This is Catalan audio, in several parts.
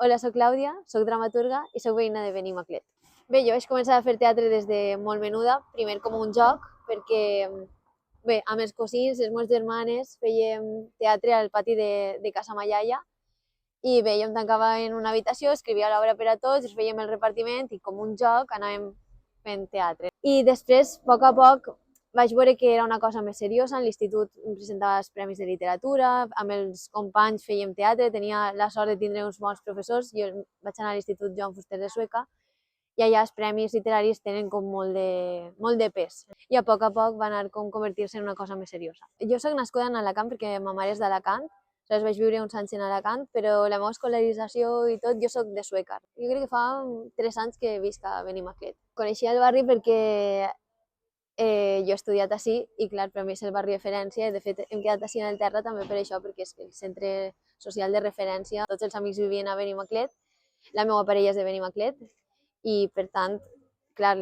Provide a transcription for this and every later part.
Hola, soc Clàudia, soc dramaturga i soc veïna de Benimaclet. Bé, jo vaig començar a fer teatre des de molt menuda, primer com un joc, perquè bé, amb els cosins, les meves germanes, fèiem teatre al pati de casa ma iaia i bé, jo em tancava en una habitació, escrivia l'obra per a tots, fèiem el repartiment i com un joc anàvem fent teatre. I després, a poc, vaig veure que era una cosa més seriosa. En l'institut em presentava els premis de literatura, amb els companys fèiem teatre, tenia la sort de tindre uns bons professors. Jo vaig anar a l'Institut Joan Fuster de Sueca i allà els premis literaris tenen com molt de pes. I a poc va anar com convertir-se en una cosa més seriosa. Jo soc nascuda en Alacant perquè ma mare és d'Alacant, aleshores vaig viure uns anys en Alacant, però la meva escolarització i tot, jo soc de Sueca. Jo crec que fa 3 anys que visc a Benimaclet. Coneixia el barri perquè jo he estudiat ací i, clar, per mi és el barri de referència. De fet, hem quedat ací en el terra també per això, perquè és el centre social de referència. Tots els amics vivien a Benimaclet, la meva parella és de Benimaclet i, per tant, clar,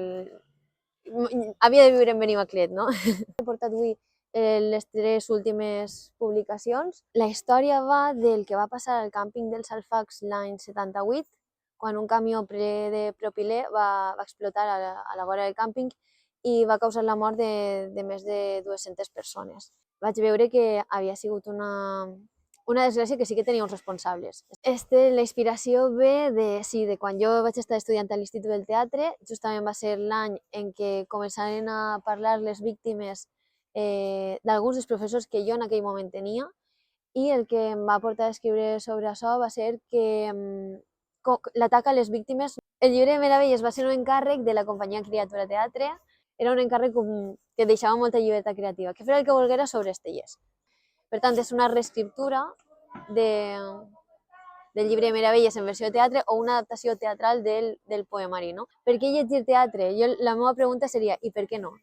havia de viure en Benimaclet, no? He portat avui les 3 últimes publicacions. La història va del que va passar al càmping dels Alfacs l'any 78, quan un camió ple de propilè va explotar a la vora del càmping i va causar la mort de més de 200 persones. Vaig veure que havia sigut una desgràcia que sí que tenia uns responsables. La inspiració ve de quan jo vaig estar estudiant a l'Institut del Teatre. Justament va ser l'any en què començaren a parlar les víctimes d'alguns dels professors que jo en aquell moment tenia, i el que em va portar a escriure sobre això va ser que l'atac a les víctimes. El llibre de Meravelles va ser un encàrrec de la companyia Criatura Teatre. Era un encàrrec que deixava molta llibertat creativa, que fera el que volguera sobre Estellés. Per tant, és una reescriptura del llibre de Meravelles en versió de teatre o una adaptació teatral del poemari, no? Per què llegir teatre? La meva pregunta seria, i per què no?